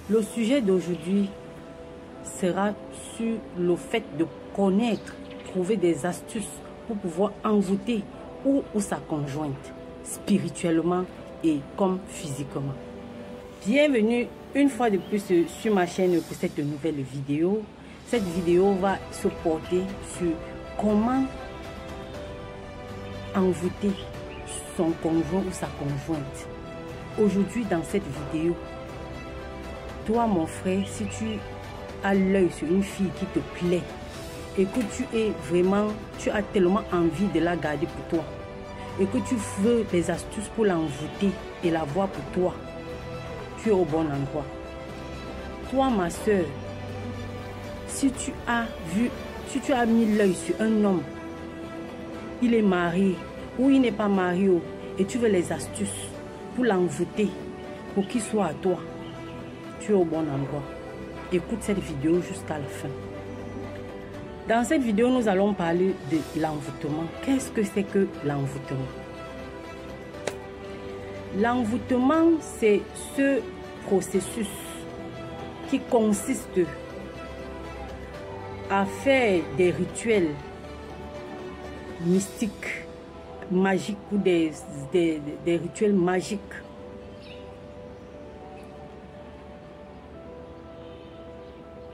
Le sujet d'aujourd'hui sera sur le fait de connaître, trouver des astuces pour pouvoir envoûter ou sa conjointe, spirituellement et comme physiquement. Bienvenue une fois de plus sur ma chaîne pour cette nouvelle vidéo. Cette vidéo va se porter sur comment envoûter son conjoint ou sa conjointe. Aujourd'hui, dans cette vidéo, toi mon frère, si tu as l'œil sur une fille qui te plaît et que tu as tellement envie de la garder pour toi et que tu veux des astuces pour l'envoûter et la voir pour toi, tu es au bon endroit. Toi ma soeur, si tu as mis l'œil sur un homme, il est marié ou il n'est pas marié et tu veux les astuces pour l'envoûter, pour qu'il soit à toi, tu es au bon endroit. Écoute cette vidéo jusqu'à la fin. Dans cette vidéo, nous allons parler de l'envoûtement. Qu'est-ce que c'est que l'envoûtement? L'envoûtement, c'est ce processus qui consiste à faire des rituels mystiques, magiques ou des rituels magiques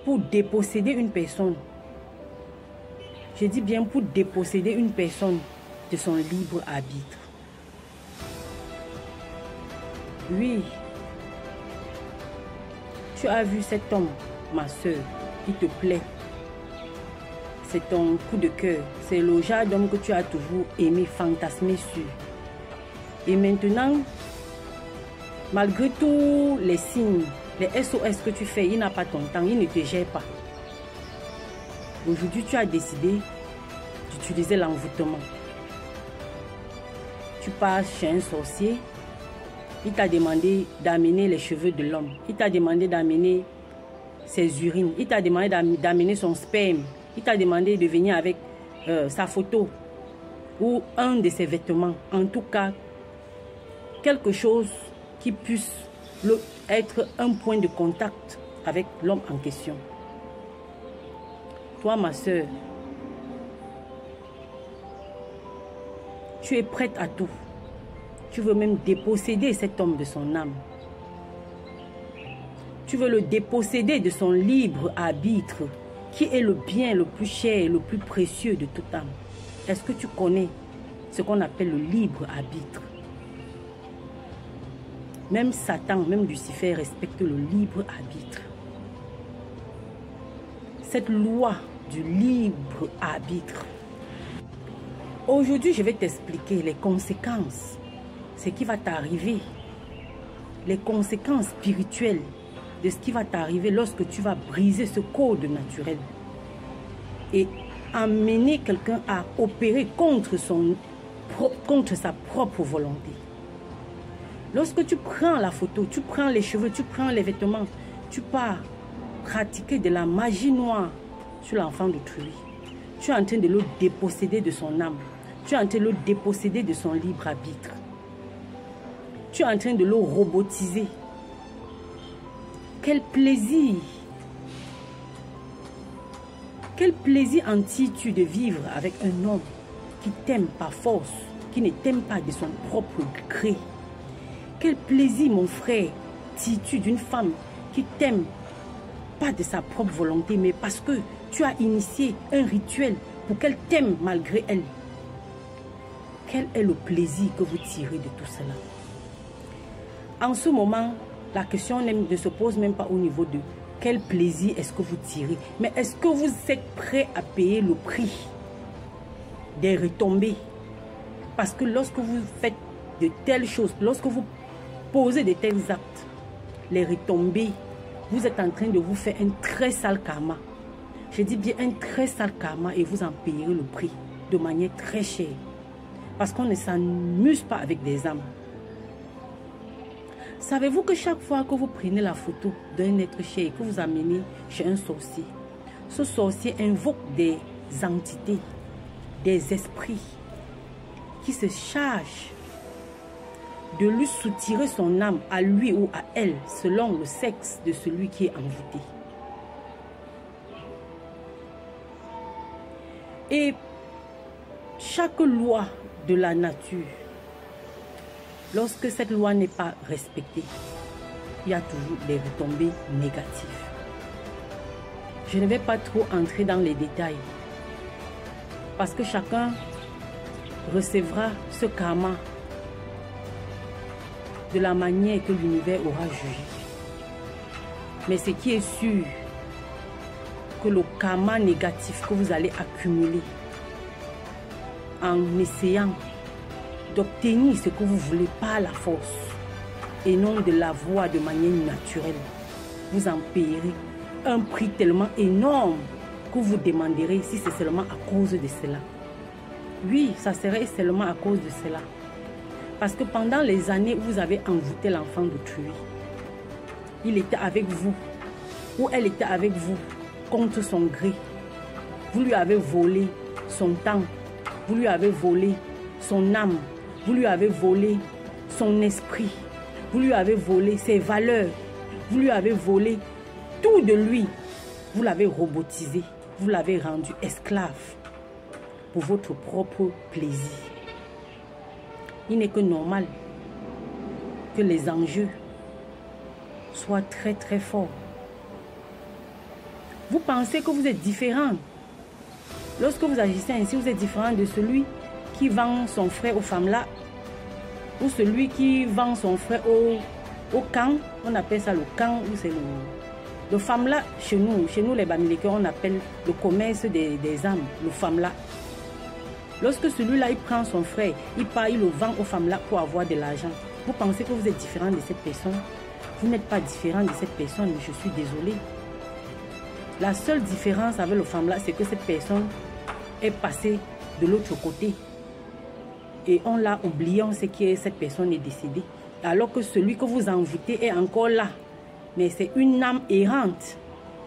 pour déposséder une personne. Je dis bien pour déposséder une personne de son libre arbitre. Oui, tu as vu cet homme, ma soeur, qui te plaît. C'est ton coup de cœur. C'est le genre d'homme que tu as toujours aimé, fantasmé sur. Et maintenant, malgré tous les signes, les SOS que tu fais, il n'a pas ton temps, il ne te gère pas. Aujourd'hui, tu as décidé d'utiliser l'envoûtement. Tu passes chez un sorcier, il t'a demandé d'amener les cheveux de l'homme, il t'a demandé d'amener ses urines, il t'a demandé d'amener son sperme, il t'a demandé de venir avec sa photo ou un de ses vêtements. En tout cas, quelque chose qui puisse être un point de contact avec l'homme en question. Toi, ma soeur, tu es prête à tout. Tu veux même déposséder cet homme de son âme. Tu veux le déposséder de son libre arbitre, qui est le bien le plus cher et le plus précieux de toute âme. Est-ce que tu connais ce qu'on appelle le libre arbitre? Même Satan, même Lucifer respecte le libre arbitre. Cette loi du libre arbitre. Aujourd'hui, je vais t'expliquer les conséquences, ce qui va t'arriver, les conséquences spirituelles de ce qui va t'arriver lorsque tu vas briser ce code naturel et amener quelqu'un à opérer contre sa propre volonté. Lorsque tu prends la photo, tu prends les cheveux, tu prends les vêtements, tu pars pratiquer de la magie noire sur l'enfant d'autrui. Tu es en train de le déposséder de son âme. Tu es en train de le déposséder de son libre arbitre. Tu es en train de le robotiser. Quel plaisir! Quel plaisir en tires-tu de vivre avec un homme qui t'aime par force, qui ne t'aime pas de son propre gré? Quel plaisir, mon frère, tires-tu d'une femme qui t'aime pas de sa propre volonté, mais parce que tu as initié un rituel pour qu'elle t'aime malgré elle? Quel est le plaisir que vous tirez de tout cela? En ce moment, la question ne se pose même pas au niveau de quel plaisir est-ce que vous tirez, mais est-ce que vous êtes prêt à payer le prix des retombées? Parce que lorsque vous faites de telles choses, lorsque vous posez de tels actes, les retombées, vous êtes en train de vous faire un très sale karma. Je dis bien un très sale karma et vous en payerez le prix de manière très chère. Parce qu'on ne s'amuse pas avec des âmes. Savez-vous que chaque fois que vous prenez la photo d'un être cher et que vous amenez chez un sorcier, ce sorcier invoque des entités, des esprits qui se chargent de lui soutirer son âme à lui ou à elle selon le sexe de celui qui est envoûté. Et chaque loi de la nature, lorsque cette loi n'est pas respectée, il y a toujours des retombées négatives. Je ne vais pas trop entrer dans les détails parce que chacun recevra ce karma de la manière que l'univers aura jugé. Mais ce qui est sûr, que le karma négatif que vous allez accumuler en essayant d'obtenir ce que vous voulez par la force et non de l'avoir de manière naturelle, vous en payerez un prix tellement énorme que vous demanderez si c'est seulement à cause de cela. Oui, ça serait seulement à cause de cela. Parce que pendant les années où vous avez envoûté l'enfant d'autrui, il était avec vous ou elle était avec vous contre son gré. Vous lui avez volé son temps, vous lui avez volé son âme, vous lui avez volé son esprit, vous lui avez volé ses valeurs, vous lui avez volé tout de lui. Vous l'avez robotisé, vous l'avez rendu esclave pour votre propre plaisir. Il n'est que normal que les enjeux soient très très forts. Vous pensez que vous êtes différent. Lorsque vous agissez ainsi, vous êtes différent de celui qui vend son frère aux femmes là, ou celui qui vend son frère au camp. On appelle ça le camp, ou c'est le femme là. Chez nous les Bamilekers, on appelle le commerce des âmes, le femme là. Lorsque celui-là, il prend son frère, il part, il le vend aux femmes là pour avoir de l'argent. Vous pensez que vous êtes différent de cette personne? Vous n'êtes pas différent de cette personne, je suis désolée. La seule différence avec le femme là, c'est que cette personne est passée de l'autre côté. Et on l'a oublié, on sait que cette personne est décédée. Alors que celui que vous envoûtez est encore là. Mais c'est une âme errante,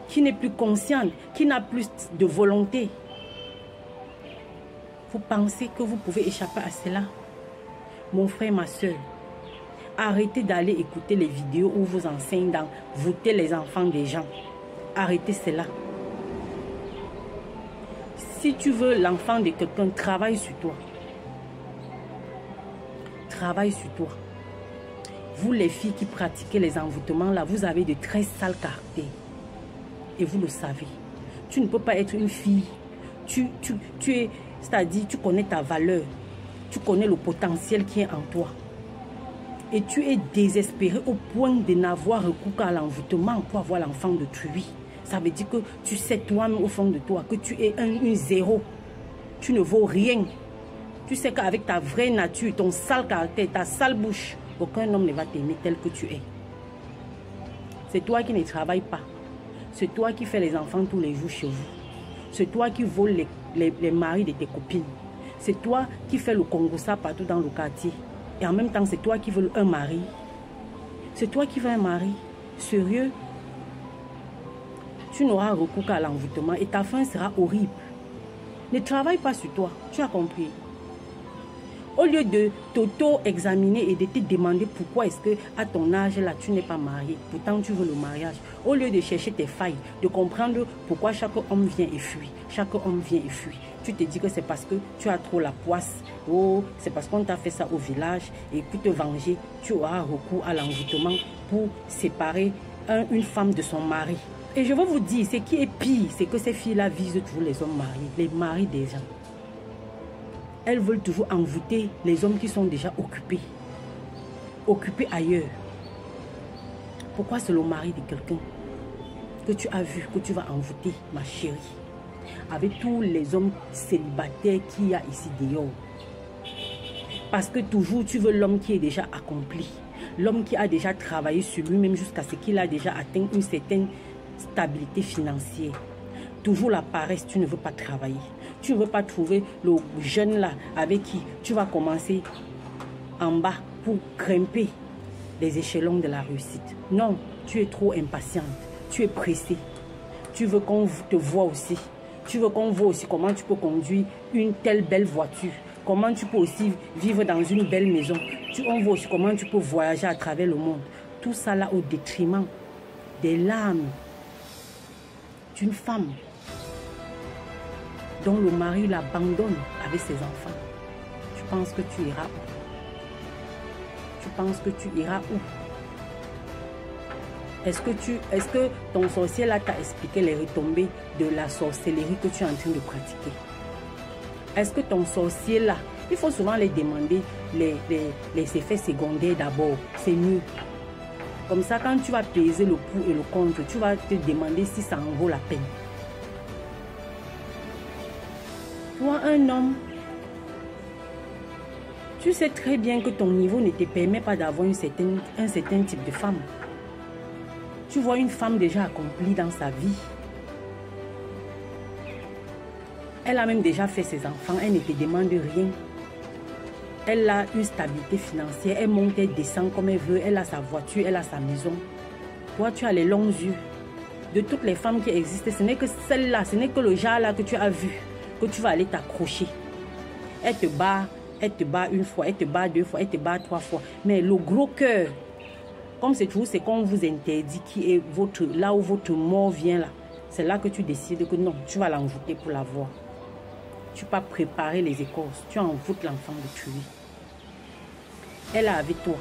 qui n'est plus consciente, qui n'a plus de volonté. Vous pensez que vous pouvez échapper à cela? Mon frère, ma soeur, arrêtez d'aller écouter les vidéos où vous enseignent d'envoûter les enfants des gens. Arrêtez cela. Si tu veux l'enfant de quelqu'un, travaille sur toi. Travaille sur toi. Vous les filles qui pratiquez les envoûtements là, vous avez de très sales caractères. Et vous le savez. Tu ne peux pas être une fille. Tu es, c'est-à-dire tu connais ta valeur. Tu connais le potentiel qui est en toi. Et tu es désespéré au point de n'avoir recours qu'à l'envoûtement pour avoir l'enfant d'autrui. Ça veut dire que tu sais toi-même au fond de toi que tu es un zéro. Tu ne vaux rien. Tu sais qu'avec ta vraie nature, ton sale caractère, ta sale bouche, aucun homme ne va t'aimer tel que tu es. C'est toi qui ne travailles pas. C'est toi qui fais les enfants tous les jours chez vous. C'est toi qui voles les maris de tes copines. C'est toi qui fais le congossa partout dans le quartier. Et en même temps, c'est toi qui veux un mari. C'est toi qui veux un mari. Sérieux? Tu n'auras recours qu'à l'envoûtement et ta fin sera horrible. Ne travaille pas sur toi. Tu as compris? Au lieu de t'auto-examiner et de te demander pourquoi est-ce que à ton âge là tu n'es pas marié, pourtant tu veux le mariage, au lieu de chercher tes failles, de comprendre pourquoi chaque homme vient et fuit, chaque homme vient et fuit, tu te dis que c'est parce que tu as trop la poisse, oh c'est parce qu'on t'a fait ça au village et pour te venger, tu auras recours à l'envoûtement pour séparer une femme de son mari. Et je veux vous dire, ce qui est pire, c'est que ces filles-là visent toujours les hommes mariés, les maris des gens. Elles veulent toujours envoûter les hommes qui sont déjà occupés. Occupés ailleurs. Pourquoi c'est le mari de quelqu'un que tu as vu, que tu vas envoûter, ma chérie? Avec tous les hommes célibataires qu'il y a ici dehors. Parce que toujours tu veux l'homme qui est déjà accompli. L'homme qui a déjà travaillé sur lui-même jusqu'à ce qu'il a déjà atteint une certaine stabilité financière. Toujours la paresse, tu ne veux pas travailler. Tu ne veux pas trouver le jeune là avec qui tu vas commencer en bas pour grimper les échelons de la réussite. Non, tu es trop impatiente. Tu es pressée. Tu veux qu'on te voie aussi. Tu veux qu'on voit aussi comment tu peux conduire une telle belle voiture. comment tu peux aussi vivre dans une belle maison. On voit aussi comment tu peux voyager à travers le monde. Tout ça là au détriment des larmes d'une femme dont le mari l'abandonne avec ses enfants. Tu penses que tu iras où? Tu penses que tu iras où? Est-ce que ton sorcier là t'a expliqué les retombées de la sorcellerie que tu es en train de pratiquer? Est-ce que ton sorcier là, il faut souvent les demander les effets secondaires d'abord, c'est mieux. Comme ça, quand tu vas peser le pour et le contre, tu vas te demander si ça en vaut la peine. Toi, un homme, tu sais très bien que ton niveau ne te permet pas d'avoir un certain type de femme. Tu vois une femme déjà accomplie dans sa vie. Elle a même déjà fait ses enfants, elle ne te demande rien. Elle a une stabilité financière, elle monte, elle descend comme elle veut, elle a sa voiture, elle a sa maison. Toi, tu as les longs yeux. De toutes les femmes qui existent, ce n'est que celle-là, ce n'est que le genre là que tu as vu, que tu vas aller t'accrocher. Elle te bat une fois, elle te bat deux fois, elle te bat trois fois. Mais le gros cœur, comme c'est toujours ce qu'on vous interdit, qui est là où votre mort vient là, c'est là que tu décides que non, tu vas l'envoûter pour l'avoir. Tu vas préparer les écorces, tu envoûtes l'enfant de tuer. Elle est avec toi.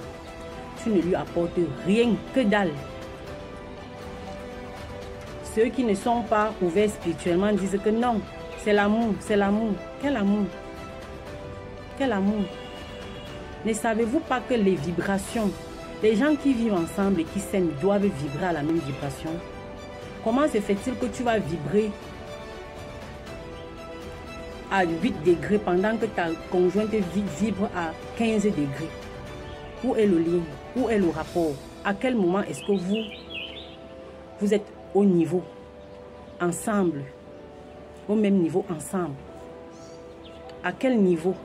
Tu ne lui apportes rien que dalle. Ceux qui ne sont pas ouverts spirituellement disent que non, c'est l'amour, c'est l'amour. Quel amour? Quel amour? Ne savez-vous pas que les vibrations, les gens qui vivent ensemble et qui s'aiment doivent vibrer à la même vibration? Comment se fait-il que tu vas vibrer à 8 degrés pendant que ta conjointe vibre à 15 degrés? Où est le lien? Où est le rapport? À quel moment est-ce que vous êtes au niveau, ensemble, au même niveau ensemble? À quel niveau?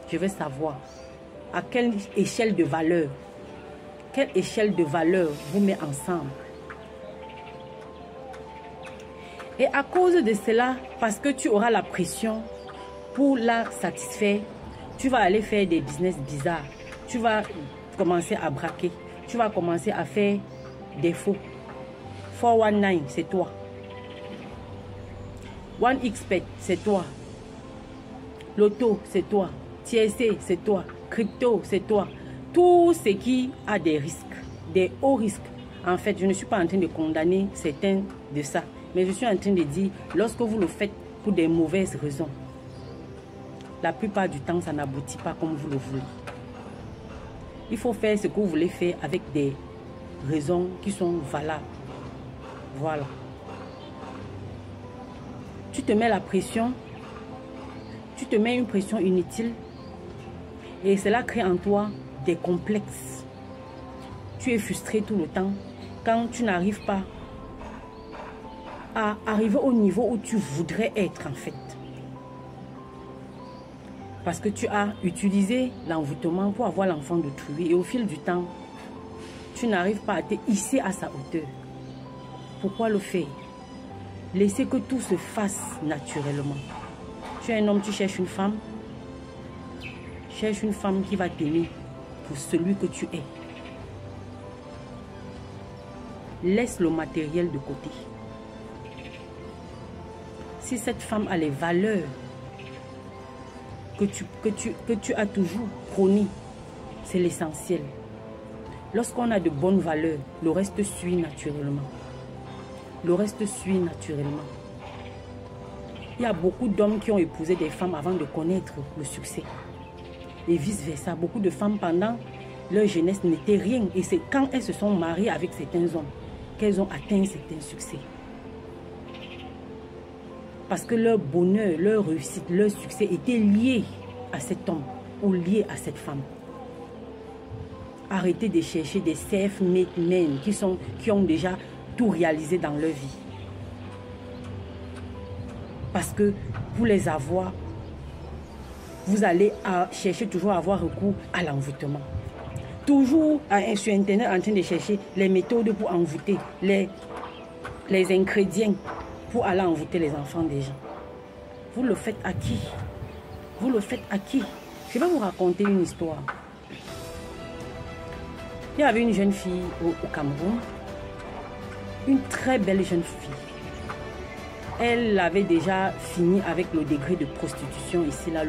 Je veux savoir. À quelle échelle de valeur? Quelle échelle de valeur vous met ensemble? Et à cause de cela, parce que tu auras la pression pour la satisfaire, tu vas aller faire des business bizarres. Tu vas commencer à braquer. Tu vas commencer à faire des faux. 419, c'est toi. 1xBet, c'est toi. Loto, c'est toi. TSC, c'est toi. Crypto, c'est toi. Tout ce qui a des risques, des hauts risques. En fait, je ne suis pas en train de condamner certains de ça. Mais je suis en train de dire, lorsque vous le faites pour des mauvaises raisons, la plupart du temps, ça n'aboutit pas comme vous le voulez. Il faut faire ce que vous voulez faire avec des raisons qui sont valables. Voilà. Tu te mets la pression, tu te mets une pression inutile et cela crée en toi des complexes. Tu es frustré tout le temps quand tu n'arrives pas à arriver au niveau où tu voudrais être en fait. Parce que tu as utilisé l'envoûtement pour avoir l'enfant d'autrui et au fil du temps, tu n'arrives pas à te hisser à sa hauteur. Pourquoi le faire? Laissez que tout se fasse naturellement. Tu es un homme, tu cherches une femme. Cherche une femme qui va t'aimer pour celui que tu es. Laisse le matériel de côté. Si cette femme a les valeurs que tu as toujours prônées, c'est l'essentiel. Lorsqu'on a de bonnes valeurs, le reste suit naturellement. Le reste suit naturellement. Il y a beaucoup d'hommes qui ont épousé des femmes avant de connaître le succès. Et vice-versa. Beaucoup de femmes, pendant leur jeunesse, n'étaient rien. Et c'est quand elles se sont mariées avec certains hommes qu'elles ont atteint certains succès. Parce que leur bonheur, leur réussite, leur succès étaient liés à cet homme ou liés à cette femme. Arrêtez de chercher des self-made men qui ont déjà tout réalisé dans leur vie. Parce que pour les avoir, vous allez chercher toujours à avoir recours à l'envoûtement. Toujours sur Internet en train de chercher les méthodes pour envoûter, les ingrédients pour aller envoûter les enfants des gens. Vous le faites à qui? Vous le faites à qui? Je vais vous raconter une histoire. Il y avait une jeune fille au Cameroun, une très belle jeune fille. Elle avait déjà fini avec le degré de prostitution ici, là,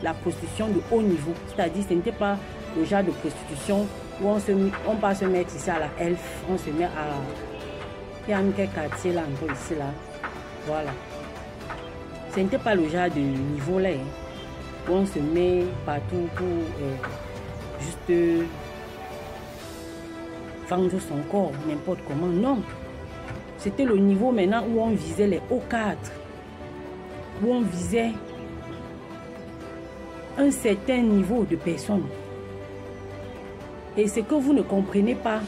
la prostitution de haut niveau. C'est-à-dire, ce n'était pas le genre de prostitution où on va se mettre ici à la Elf, on se met à... Il y a quelques quartiers là, encore ici, là. Voilà. Ce n'était pas le genre de niveau là, où on se met partout pour juste vendre son corps, n'importe comment. Non. C'était le niveau maintenant où on visait les hauts cadres, où on visait un certain niveau de personnes. Et ce que vous ne comprenez pas,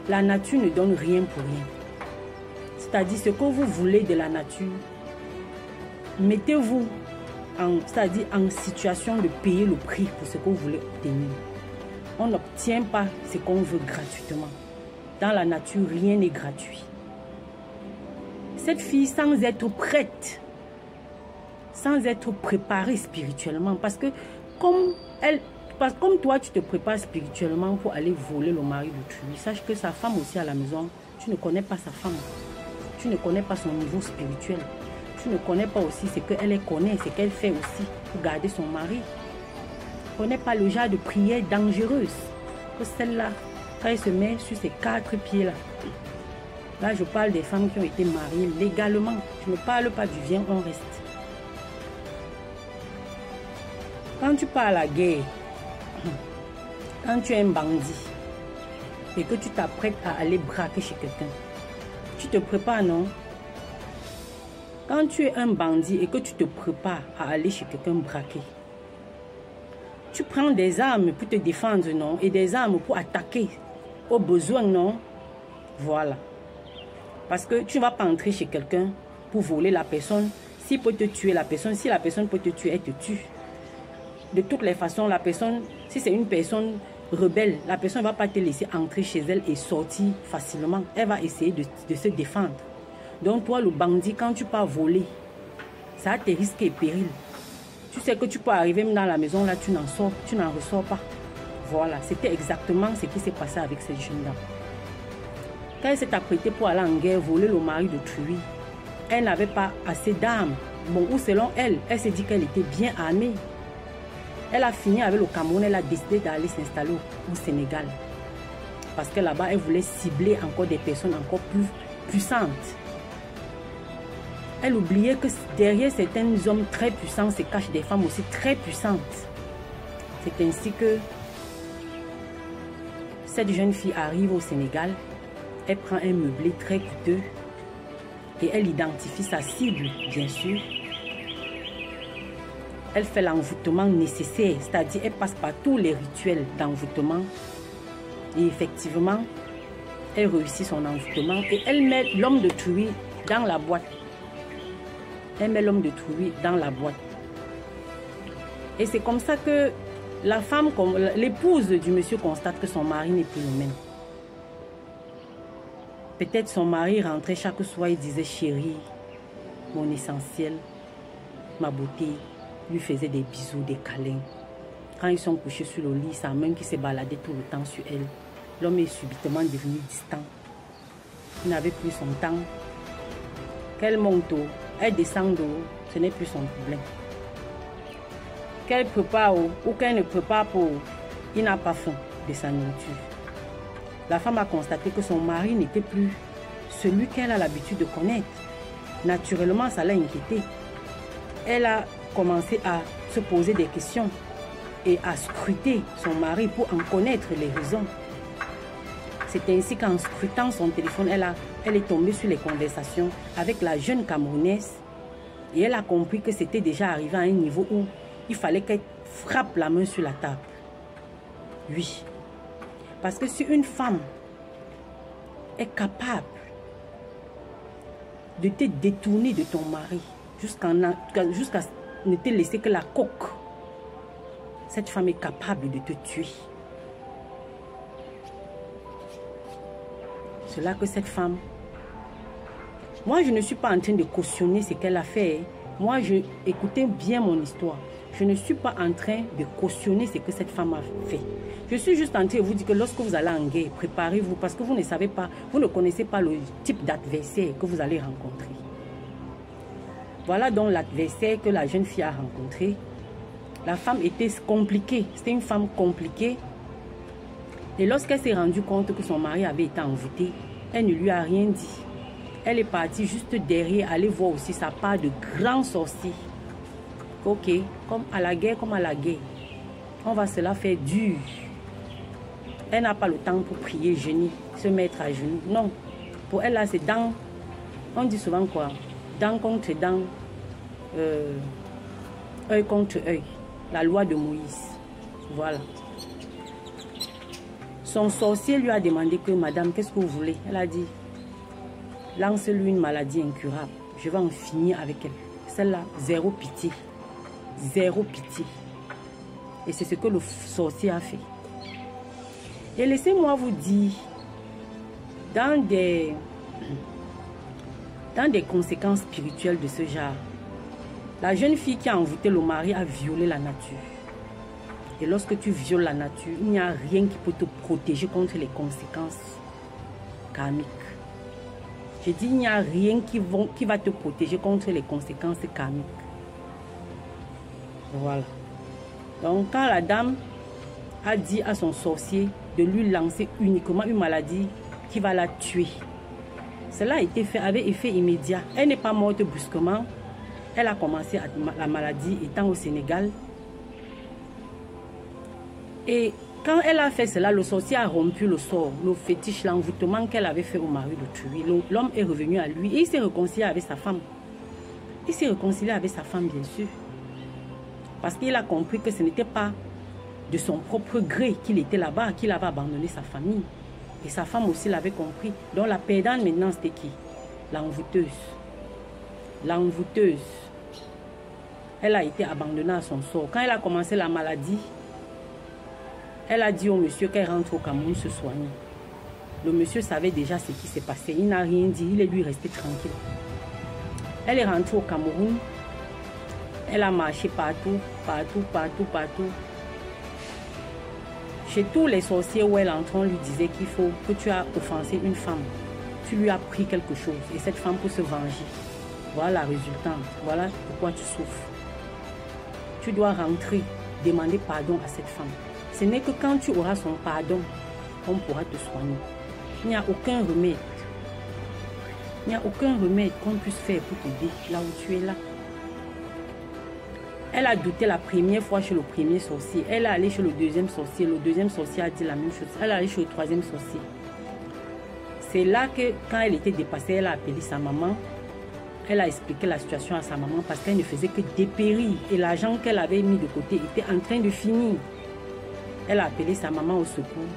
la nature ne donne rien pour rien. C'est-à-dire ce que vous voulez de la nature, mettez-vous c'est-à-dire en situation de payer le prix pour ce que vous voulez obtenir. On n'obtient pas ce qu'on veut gratuitement. Dans la nature, rien n'est gratuit. Cette fille, sans être prête, sans être préparée spirituellement, parce que comme toi, tu te prépares spirituellement pour aller voler le mari d'autrui, sache que sa femme aussi à la maison, tu ne connais pas sa femme. Tu ne connais pas son niveau spirituel. Tu ne connais pas aussi ce qu'elle connaît, ce qu'elle fait aussi pour garder son mari. Tu ne connais pas le genre de prière dangereuse que celle-là, quand elle se met sur ses 4 pieds-là. Là, je parle des femmes qui ont été mariées légalement. Je ne parle pas du viens, on reste. Quand tu pars à la guerre, quand tu es un bandit et que tu t'apprêtes à aller braquer chez quelqu'un, tu te prépares, non? Quand tu es un bandit et que tu te prépares à aller chez quelqu'un braquer, tu prends des armes pour te défendre, non? Et des armes pour attaquer au besoin, non? Voilà. Parce que tu ne vas pas entrer chez quelqu'un pour voler la personne. S'il peut te tuer la personne, si la personne peut te tuer, elle te tue. De toutes les façons, la personne, si c'est une personne rebelle, la personne ne va pas te laisser entrer chez elle et sortir facilement. Elle va essayer de se défendre. Donc toi, le bandit, quand tu pars voler, ça a tes risques et périls. Tu sais que tu peux arriver même dans la maison, là, tu n'en ressors pas. Voilà, c'était exactement ce qui s'est passé avec cette jeune dame. Quand elle s'est apprêtée pour aller en guerre, voler le mari d'autrui, elle n'avait pas assez d'armes. Bon, ou selon elle, elle s'est dit qu'elle était bien armée. Elle a fini avec le Cameroun, elle a décidé d'aller s'installer au Sénégal. Parce que là-bas, elle voulait cibler encore des personnes encore plus puissantes. Elle oubliait que derrière certains hommes très puissants se cachent des femmes aussi très puissantes. C'est ainsi que cette jeune fille arrive au Sénégal. Elle prend un meublé très coûteux et elle identifie sa cible, bien sûr. Elle fait l'envoûtement nécessaire, c'est-à-dire elle passe par tous les rituels d'envoûtement. Et effectivement, elle réussit son envoûtement et elle met l'homme de Trouy dans la boîte. Elle met l'homme de Trouy dans la boîte. Et c'est comme ça que la femme, l'épouse du monsieur constate que son mari n'est plus le même. Peut-être son mari rentrait chaque soir et disait « Chérie, mon essentiel, ma beauté », lui faisait des bisous, des câlins. Quand ils sont couchés sur le lit, sa main qui s'est baladée tout le temps sur elle. L'homme est subitement devenu distant. Il n'avait plus son temps. Qu'elle monte, elle descend, ce n'est plus son problème. Qu'elle prépare ou qu'elle ne prépare pas, il n'a pas faim de sa nourriture. La femme a constaté que son mari n'était plus celui qu'elle a l'habitude de connaître. Naturellement, ça l'a inquiétée. Elle a commencé à se poser des questions et à scruter son mari pour en connaître les raisons. C'est ainsi qu'en scrutant son téléphone, elle est tombée sur les conversations avec la jeune Camerounaise et elle a compris que c'était déjà arrivé à un niveau où il fallait qu'elle frappe la main sur la table. Oui. Parce que si une femme est capable de te détourner de ton mari jusqu'à ne te laisser que la coque, cette femme est capable de te tuer. C'est là que cette femme... Moi, je ne suis pas en train de cautionner ce qu'elle a fait. Moi, écoutez bien mon histoire. Je ne suis pas en train de cautionner ce que cette femme a fait. Je suis juste en train de vous dire que lorsque vous allez en guerre, préparez-vous parce que vous ne savez pas, vous ne connaissez pas le type d'adversaire que vous allez rencontrer. Voilà donc l'adversaire que la jeune fille a rencontré. La femme était compliquée, c'était une femme compliquée. Et lorsqu'elle s'est rendue compte que son mari avait été envoûté, elle ne lui a rien dit. Elle est partie juste derrière, aller voir aussi sa part de grands sorciers. Ok, comme à la guerre, on va se la faire dur. Elle n'a pas le temps pour prier, génie, se mettre à genoux. Non, pour elle là c'est dents. On dit souvent quoi? Dents contre dents, œil contre œil. La loi de Moïse. Voilà. Son sorcier lui a demandé que madame, qu'est-ce que vous voulez? Elle a dit, lance-lui une maladie incurable. Je vais en finir avec elle. Celle-là, zéro pitié. Zéro pitié. Et c'est ce que le sorcier a fait. Et laissez-moi vous dire, dans des conséquences spirituelles de ce genre, la jeune fille qui a envoûté le mari a violé la nature. Et lorsque tu violes la nature, il n'y a rien qui peut te protéger contre les conséquences karmiques. Je dis, il n'y a rien qui va te protéger contre les conséquences karmiques. Voilà. Donc, quand la dame a dit à son sorcier de lui lancer uniquement une maladie qui va la tuer, cela a été fait avec effet immédiat. Elle n'est pas morte brusquement. Elle a commencé la maladie étant au Sénégal. Et quand elle a fait cela, le sorcier a rompu le sort, le fétiche, l'envoûtement qu'elle avait fait au mari de tuer. L'homme est revenu à lui et il s'est réconcilié avec sa femme. Il s'est réconcilié avec sa femme, bien sûr. Parce qu'il a compris que ce n'était pas de son propre gré qu'il était là-bas, qu'il avait abandonné sa famille. Et sa femme aussi l'avait compris. Donc la perdante maintenant, c'était qui? L'envoûteuse. L'envoûteuse. Elle a été abandonnée à son sort. Quand elle a commencé la maladie, elle a dit au monsieur qu'elle rentre au Cameroun se soigner. Le monsieur savait déjà ce qui s'est passé. Il n'a rien dit. Il est lui resté tranquille. Elle est rentrée au Cameroun. Elle a marché partout, partout, partout, partout. Chez tous les sorciers où elle entre, on lui disait qu'il faut que tu as offensé une femme. Tu lui as pris quelque chose et cette femme peut se venger. Voilà la résultante. Voilà pourquoi tu souffres. Tu dois rentrer, demander pardon à cette femme. Ce n'est que quand tu auras son pardon qu'on pourra te soigner. Il n'y a aucun remède. Il n'y a aucun remède qu'on puisse faire pour t'aider là où tu es là. Elle a douté la première fois chez le premier sorcier. Elle est allée chez le deuxième sorcier. Le deuxième sorcier a dit la même chose. Elle est allée chez le troisième sorcier. C'est là que, quand elle était dépassée, elle a appelé sa maman. Elle a expliqué la situation à sa maman parce qu'elle ne faisait que dépérir. Et l'argent qu'elle avait mis de côté était en train de finir. Elle a appelé sa maman au secours.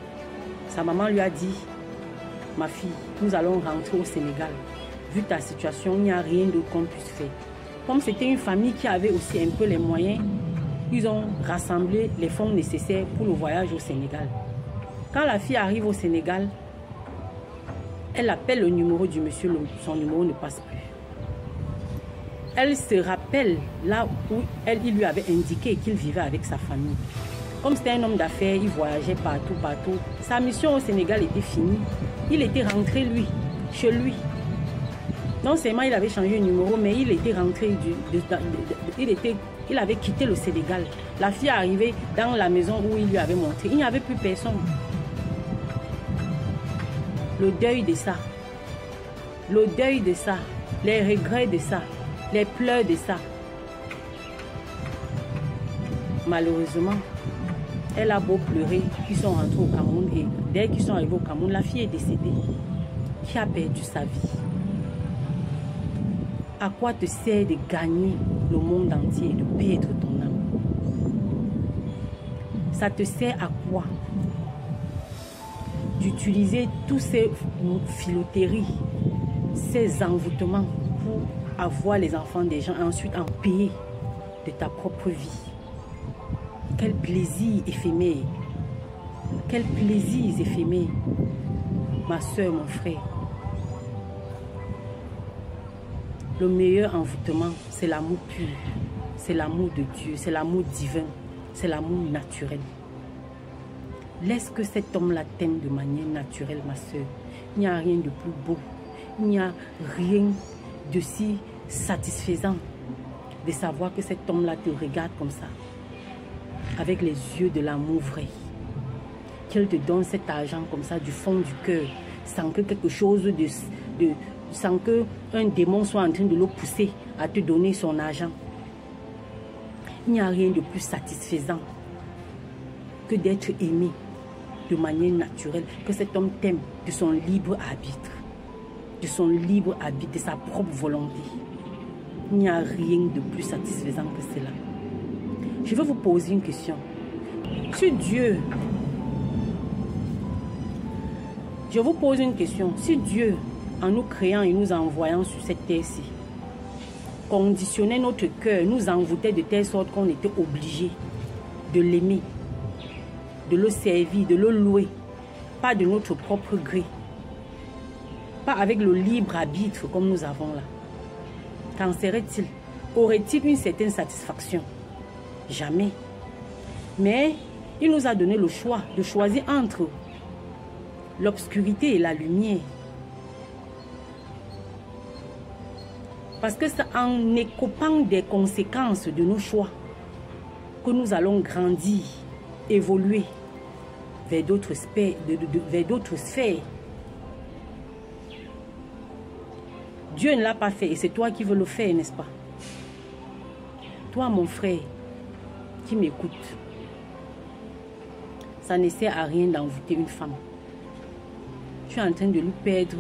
Sa maman lui a dit, ma fille, nous allons rentrer au Sénégal. Vu ta situation, il n'y a rien d'autre qu'on puisse faire. Comme c'était une famille qui avait aussi un peu les moyens, ils ont rassemblé les fonds nécessaires pour le voyage au Sénégal. Quand la fille arrive au Sénégal, elle appelle le numéro du monsieur, son numéro ne passe plus. Elle se rappelle là où il lui avait indiqué qu'il vivait avec sa famille. Comme c'était un homme d'affaires, il voyageait partout, partout. Sa mission au Sénégal était finie. Il était rentré, lui, chez lui. Non seulement il avait changé de numéro, mais il était rentré, il avait quitté le Sénégal. La fille est arrivée dans la maison où il lui avait montré. Il n'y avait plus personne. Le deuil de ça. Le deuil de ça. Les regrets de ça. Les pleurs de ça. Malheureusement, elle a beau pleurer. Ils sont rentrés au Cameroun et dès qu'ils sont arrivés au Cameroun, la fille est décédée. Qui a perdu sa vie. À quoi te sert de gagner le monde entier et de perdre ton âme? Ça te sert à quoi? D'utiliser tous ces filoteries, ces envoûtements pour avoir les enfants des gens et ensuite en payer de ta propre vie. Quel plaisir éphémère. Quel plaisir éphémère. Ma soeur, mon frère. Le meilleur envoûtement, c'est l'amour pur. c'est l'amour de Dieu, c'est l'amour divin, c'est l'amour naturel. Laisse que cet homme-là t'aime de manière naturelle, ma soeur. Il n'y a rien de plus beau, il n'y a rien de si satisfaisant de savoir que cet homme-là te regarde comme ça, avec les yeux de l'amour vrai. Qu'il te donne cet argent comme ça du fond du cœur, sans que quelque chose sans que un démon soit en train de le pousser à te donner son argent. Il n'y a rien de plus satisfaisant que d'être aimé de manière naturelle, que cet homme t'aime de son libre arbitre, de son libre arbitre, de sa propre volonté. Il n'y a rien de plus satisfaisant que cela. Je vais vous poser une question. Si Dieu, je vous pose une question, si Dieu, en nous créant et nous envoyant sur cette terre-ci, conditionnait notre cœur, nous envoûtait de telle sorte qu'on était obligé de l'aimer, de le servir, de le louer, pas de notre propre gré, pas avec le libre arbitre comme nous avons là, qu'en serait-il? Aurait-il une certaine satisfaction? Jamais. Mais il nous a donné le choix de choisir entre l'obscurité et la lumière. Parce que c'est en écopant des conséquences de nos choix que nous allons grandir, évoluer vers d'autres sphères. Dieu ne l'a pas fait et c'est toi qui veux le faire, n'est-ce pas? Toi, mon frère, qui m'écoute, ça ne sert à rien d'envoûter une femme. Tu es en train de lui perdre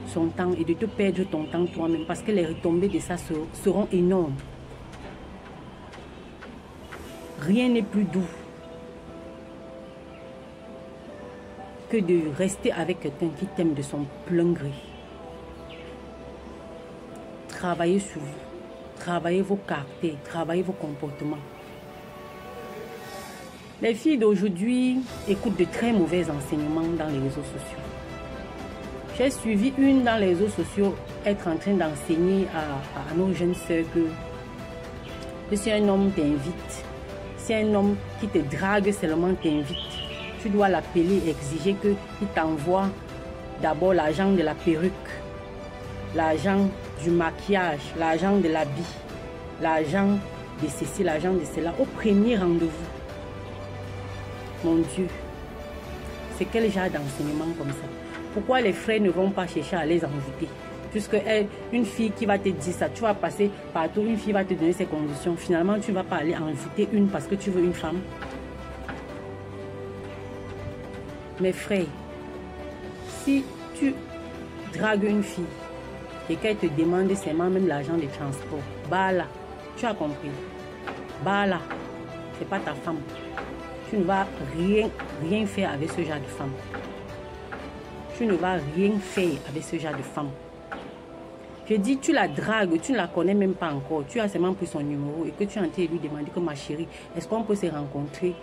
son temps et de te perdre ton temps toi-même parce que les retombées de ça seront énormes. Rien n'est plus doux que de rester avec quelqu'un qui t'aime de son plein gré. Travaillez sur vous, travaillez vos caractères, travaillez vos comportements. Les filles d'aujourd'hui écoutent de très mauvais enseignements dans les réseaux sociaux. J'ai suivi une dans les réseaux sociaux être en train d'enseigner à nos jeunes sœurs que si un homme t'invite, si un homme qui te drague seulement t'invite, tu dois l'appeler et exiger qu'il t'envoie d'abord l'argent de la perruque, l'argent du maquillage, l'argent de l'habit, l'argent de ceci, l'argent de cela, au premier rendez-vous. Mon Dieu, c'est quel genre d'enseignement comme ça? Pourquoi les frères ne vont pas chercher à les envoûter? Puisque une fille qui va te dire ça, tu vas passer partout, une fille va te donner ses conditions. Finalement, tu ne vas pas aller envoûter une parce que tu veux une femme. Mes frères, si tu dragues une fille et qu'elle te demande seulement même l'argent de transport, bah là, tu as compris. Bah là, c'est pas ta femme. Tu ne vas rien faire avec ce genre de femme. Tu ne vas rien faire avec ce genre de femme. Je dis, tu la dragues, tu ne la connais même pas encore. Tu as seulement pris son numéro et que tu es en train de lui demander que ma chérie, est-ce qu'on peut se rencontrer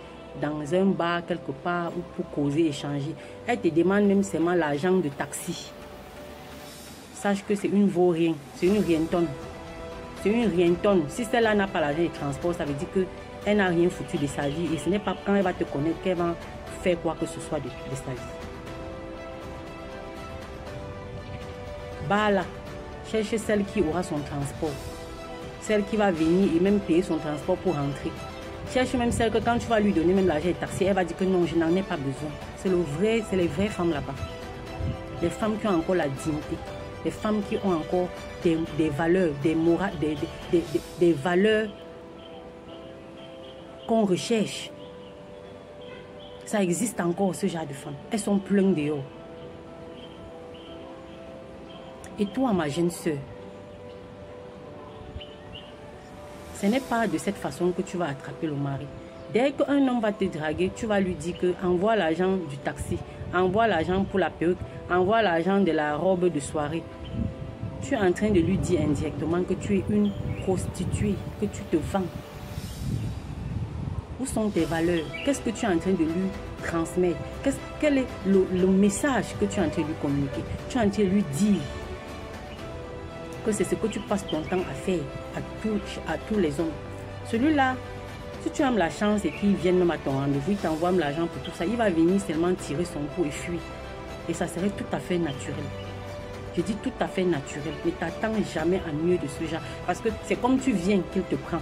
dans un bar quelque part ou pour causer, échanger. Elle te demande même seulement l'argent de taxi. Sache que c'est une vaut-rien, c'est une rientonne. C'est une rientonne. Si celle-là n'a pas l'argent de transport, ça veut dire qu'elle n'a rien foutu de sa vie. Et ce n'est pas quand elle va te connaître qu'elle va faire quoi que ce soit de sa vie. Bah là, cherche celle qui aura son transport. Celle qui va venir et même payer son transport pour rentrer. Cherche même celle que quand tu vas lui donner même l'argent de taxi, elle va dire que non, je n'en ai pas besoin. C'est les vraies femmes là-bas. Les femmes qui ont encore la dignité. Les femmes qui ont encore des valeurs, des morales, des valeurs qu'on recherche. Ça existe encore, ce genre de femmes. Elles sont pleines dehors. Et toi, ma jeune sœur, ce n'est pas de cette façon que tu vas attraper le mari. Dès qu'un homme va te draguer, tu vas lui dire que envoie l'argent du taxi, envoie l'argent pour la perruque, envoie l'argent de la robe de soirée. Tu es en train de lui dire indirectement que tu es une prostituée, que tu te vends. Où sont tes valeurs? Qu'est-ce que tu es en train de lui transmettre? Quel est le message que tu es en train de lui communiquer? Tu es en train de lui dire que c'est ce que tu passes ton temps à faire à tous les hommes. Celui-là, si tu as la chance et qu'il vienne même à ton rendez-vous, il t'envoie l'argent pour tout ça, il va venir seulement tirer son coup et fuir. Et ça serait tout à fait naturel. Je dis tout à fait naturel. Ne t'attends jamais à mieux de ce genre. Parce que c'est comme tu viens qu'il te prend.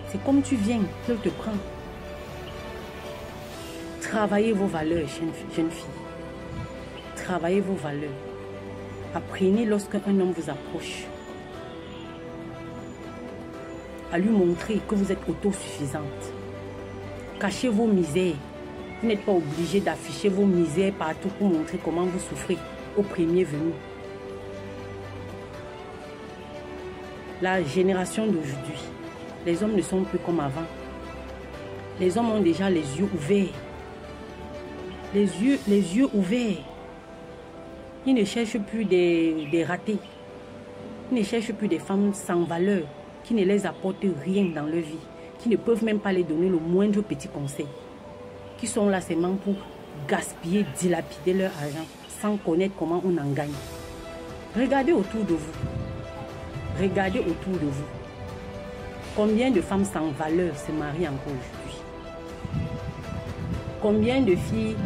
C'est comme tu viens qu'il te prend. Travaillez vos valeurs, jeune fille. Travaillez vos valeurs. Apprenez lorsqu'un homme vous approche à lui montrer que vous êtes autosuffisante. Cachez vos misères. Vous n'êtes pas obligé d'afficher vos misères partout pour montrer comment vous souffrez au premier venu. La génération d'aujourd'hui, les hommes ne sont plus comme avant. Les hommes ont déjà les yeux ouverts. Les yeux ouverts. Ils ne cherchent plus des ratés. Ils ne cherchent plus des femmes sans valeur, qui ne les apportent rien dans leur vie, qui ne peuvent même pas les donner le moindre petit conseil, qui sont là seulement pour gaspiller, dilapider leur argent, sans connaître comment on en gagne. Regardez autour de vous. Regardez autour de vous. Combien de femmes sans valeur se marient encore aujourd'hui? Combien de filles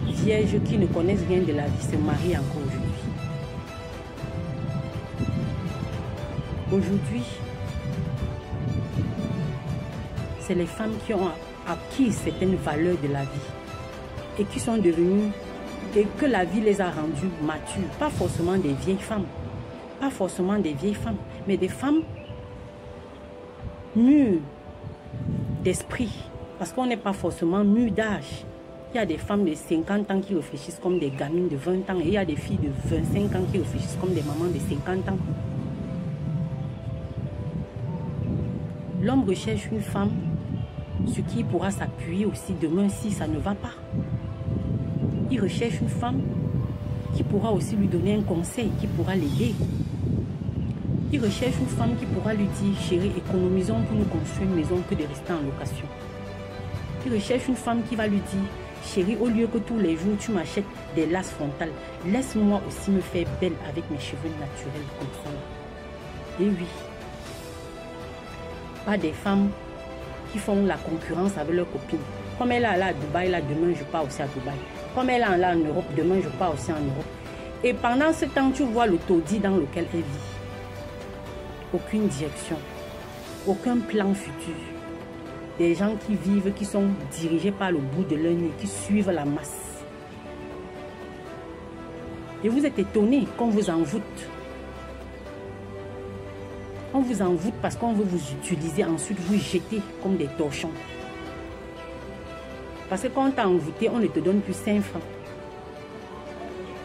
vierges qui ne connaissent rien de la vie se marient encore aujourd'hui? Aujourd'hui, c'est les femmes qui ont acquis certaines valeurs de la vie et qui sont devenues, et que la vie les a rendues matures. Pas forcément des vieilles femmes, pas forcément des vieilles femmes, mais des femmes mûres d'esprit, parce qu'on n'est pas forcément mûr d'âge. Il y a des femmes de 50 ans qui réfléchissent comme des gamines de 20 ans, et il y a des filles de 25 ans qui réfléchissent comme des mamans de 50 ans. L'homme recherche une femme sur qui il pourra s'appuyer aussi demain si ça ne va pas. Il recherche une femme qui pourra aussi lui donner un conseil, qui pourra l'aider. Il recherche une femme qui pourra lui dire, chérie, économisons pour nous construire une maison que de rester en location. Il recherche une femme qui va lui dire, chérie, au lieu que tous les jours tu m'achètes des lasses frontales, laisse-moi aussi me faire belle avec mes cheveux naturels comme ça. Et oui, pas des femmes qui font la concurrence avec leurs copines. Comme elle est là à Dubaï, là demain je pars aussi à Dubaï. Comme elle est là en Europe, demain je pars aussi en Europe. Et pendant ce temps, tu vois le taudis dans lequel elle vit. Aucune direction, aucun plan futur. Des gens qui vivent, qui sont dirigés par le bout de leur nez, qui suivent la masse. Et vous êtes étonnés qu'on vous envoûte. On vous envoûte parce qu'on veut vous utiliser, ensuite vous jeter comme des torchons. Parce que quand on t'a envoûté, on ne te donne plus 5 francs.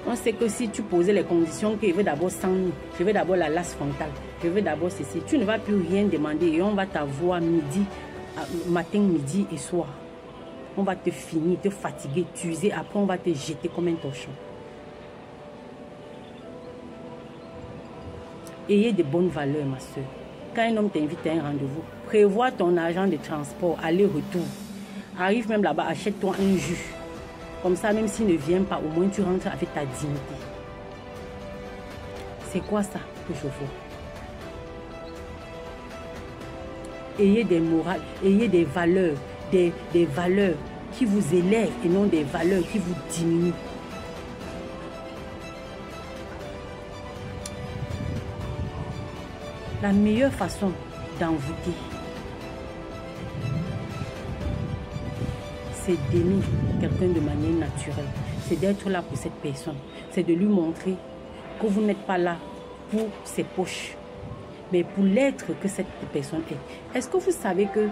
On sait que si tu posais les conditions que je veux d'abord 100 000, je veux d'abord la lasse frontale, je veux d'abord ceci, tu ne vas plus rien demander et on va t'avoir matin, midi et soir. On va te finir, te fatiguer, t'user, après on va te jeter comme un torchon. Ayez de bonnes valeurs, ma soeur. Quand un homme t'invite à un rendez-vous, prévois ton argent de transport, aller-retour. Arrive même là-bas, achète-toi un jus. Comme ça, même s'il ne vient pas, au moins tu rentres avec ta dignité. C'est quoi ça que je vois? Ayez des morales, ayez des valeurs, des valeurs qui vous élèvent et non des valeurs qui vous diminuent. La meilleure façon d'envoûter, c'est d'aimer quelqu'un de manière naturelle. C'est d'être là pour cette personne. C'est de lui montrer que vous n'êtes pas là pour ses poches, mais pour l'être que cette personne est. Est-ce que vous savez que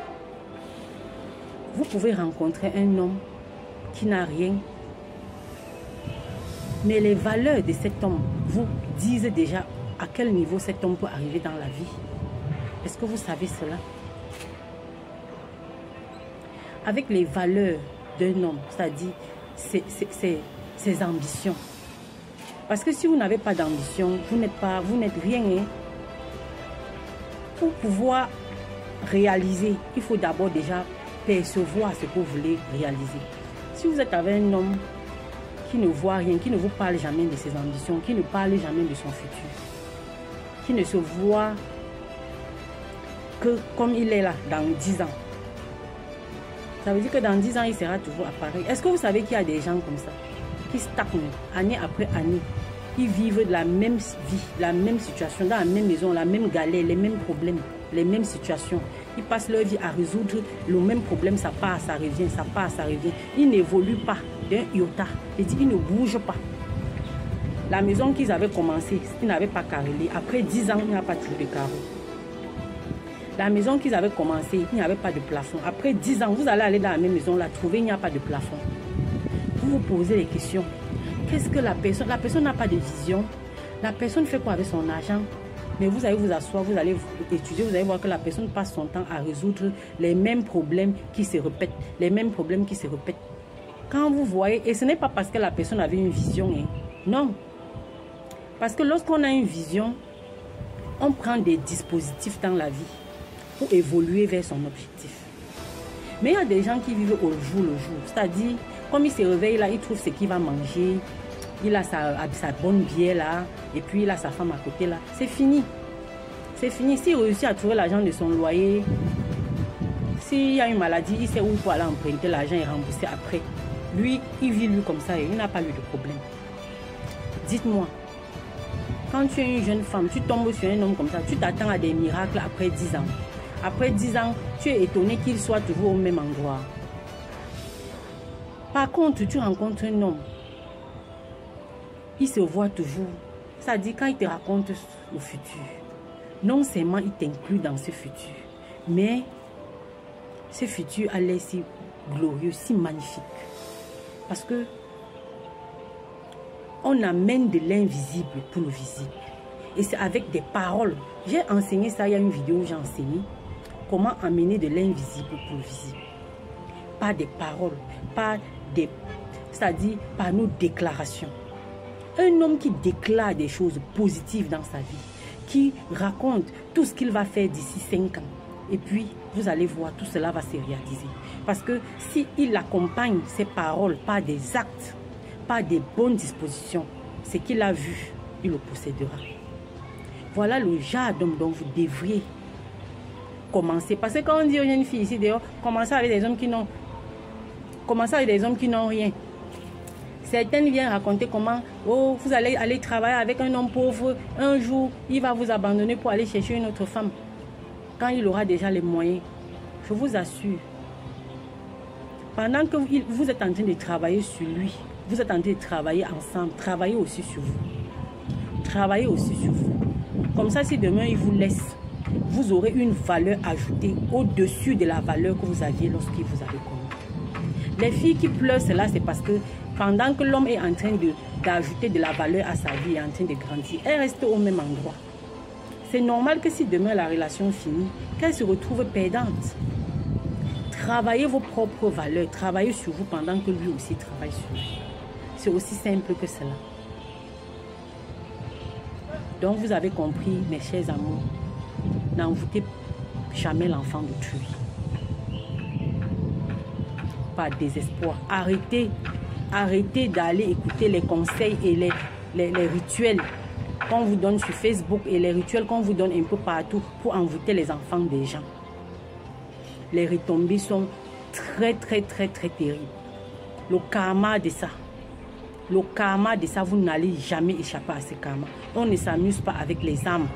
vous pouvez rencontrer un homme qui n'a rien, mais les valeurs de cet homme vous disent déjà à quel niveau cet homme peut arriver dans la vie? Est-ce que vous savez cela? Avec les valeurs d'un homme, c'est-à-dire ses ambitions. Parce que si vous n'avez pas d'ambition, vous n'êtes rien. Hein? Pour pouvoir réaliser, il faut d'abord déjà percevoir ce que vous voulez réaliser. Si vous êtes avec un homme qui ne voit rien, qui ne vous parle jamais de ses ambitions, qui ne parle jamais de son futur, qui ne se voit que comme il est là dans 10 ans. Ça veut dire que dans 10 ans, il sera toujours appareil. Est-ce que vous savez qu'il y a des gens comme ça, qui stagnent année après année? Ils vivent de la même vie, la même situation, dans la même maison, la même galère, les mêmes problèmes, les mêmes situations. Ils passent leur vie à résoudre le même problème, ça part, ça revient, ça part, ça revient. Ils n'évoluent pas d'un iota. Ils ne bougent pas. La maison qu'ils avaient commencé, ils n'avaient pas carrelé. Après 10 ans, il n'y a pas toujours de carreaux. La maison qu'ils avaient commencé, il n'y avait pas de plafond. Après 10 ans, vous allez aller dans la même maison, la trouver, il n'y a pas de plafond. Vous vous posez les questions. Qu'est-ce que la personne n'a pas de vision. La personne fait quoi avec son argent? Mais vous allez vous asseoir, vous allez étudier, vous allez voir que la personne passe son temps à résoudre les mêmes problèmes qui se répètent. Les mêmes problèmes qui se répètent. Quand vous voyez, et ce n'est pas parce que la personne avait une vision, hein, non. Parce que lorsqu'on a une vision, on prend des dispositifs dans la vie pour évoluer vers son objectif. Mais il y a des gens qui vivent au jour le jour. C'est-à-dire, comme il se réveille là, il trouve ce qu'il va manger. Il a sa bonne bière là. Et puis il a sa femme à côté là. C'est fini. C'est fini. S'il réussit à trouver l'argent de son loyer, s'il y a une maladie, il sait où il faut aller emprunter l'argent et rembourser après. Lui, il vit lui comme ça et il n'a pas eu de problème. Dites-moi, quand tu es une jeune femme, tu tombes sur un homme comme ça, tu t'attends à des miracles après 10 ans. Après 10 ans, tu es étonné qu'il soit toujours au même endroit. Par contre, tu rencontres un homme, il se voit toujours. Ça dit quand il te raconte le futur, non seulement il t'inclut dans ce futur, mais ce futur a l'air si glorieux, si magnifique. Parce que on amène de l'invisible pour le visible. Et c'est avec des paroles. J'ai enseigné ça, il y a une vidéo où j'ai enseigné comment amener de l'invisible pour le visible. Pas des paroles, pas des... c'est-à-dire par nos déclarations. Un homme qui déclare des choses positives dans sa vie, qui raconte tout ce qu'il va faire d'ici 5 ans. Et puis, vous allez voir, tout cela va se réaliser. Parce que s'il accompagne ses paroles par des actes, par des bonnes dispositions, ce qu'il a vu, il le possédera. Voilà le genre d'homme dont vous devriez commencer. Parce que quand on dit aux jeunes filles ici dehors, commencez avec des hommes qui n'ont rien. Certaines viennent raconter comment oh, vous allez aller travailler avec un homme pauvre. Un jour, il va vous abandonner pour aller chercher une autre femme. Quand il aura déjà les moyens, je vous assure, pendant que vous êtes en train de travailler sur lui, vous êtes en train de travailler ensemble, travaillez aussi sur vous. Travaillez aussi sur vous. Comme ça, si demain il vous laisse, vous aurez une valeur ajoutée au-dessus de la valeur que vous aviez lorsqu'il vous avait connu. Les filles qui pleurent, cela, c'est parce que pendant que l'homme est en train d'ajouter de la valeur à sa vie, est en train de grandir, elle reste au même endroit. C'est normal que si demain la relation finit, qu'elle se retrouve perdante. Travaillez vos propres valeurs, travaillez sur vous pendant que lui aussi travaille sur vous. C'est aussi simple que cela. Donc vous avez compris, mes chers amours, n'envoûtez jamais l'enfant d'autrui. Pas de désespoir. Arrêtez d'aller écouter les conseils et les rituels qu'on vous donne sur Facebook et les rituels qu'on vous donne un peu partout pour envoûter les enfants des gens. Les retombées sont très terribles. Le karma de ça. Le karma de ça, vous n'allez jamais échapper à ce karma. On ne s'amuse pas avec les âmes.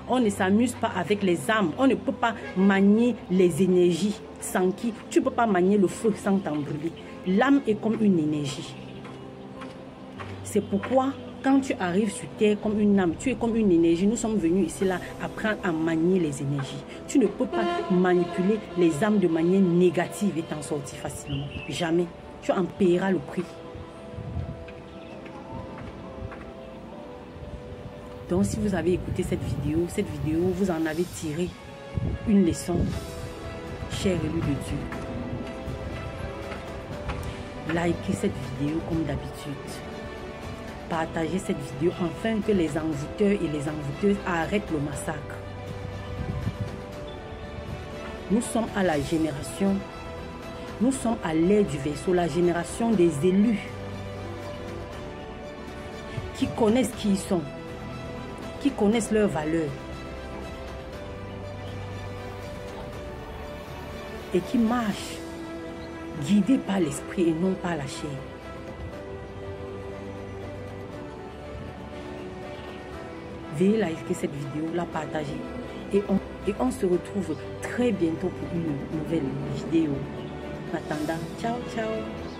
On ne s'amuse pas avec les âmes. On ne peut pas manier les énergies sans qui. Tu ne peux pas manier le feu sans t'embrûler. L'âme est comme une énergie. C'est pourquoi, quand tu arrives sur terre comme une âme, tu es comme une énergie. Nous sommes venus ici là apprendre à manier les énergies. Tu ne peux pas manipuler les âmes de manière négative et t'en sortir facilement. Jamais. Tu en paieras le prix. Donc si vous avez écouté cette vidéo, vous en avez tiré une leçon, cher élu de Dieu. Likez cette vidéo comme d'habitude. Partagez cette vidéo afin que les envoûteurs et les envoûteuses arrêtent le massacre. Nous sommes à la génération, nous sommes à l'ère du Verseau, la génération des élus. qui connaissent qui ils sont, qui connaissent leurs valeurs et qui marchent guidés par l'esprit et non par la chair. Veuillez liker cette vidéo, la partager et on se retrouve très bientôt pour une nouvelle vidéo. En attendant, ciao ciao.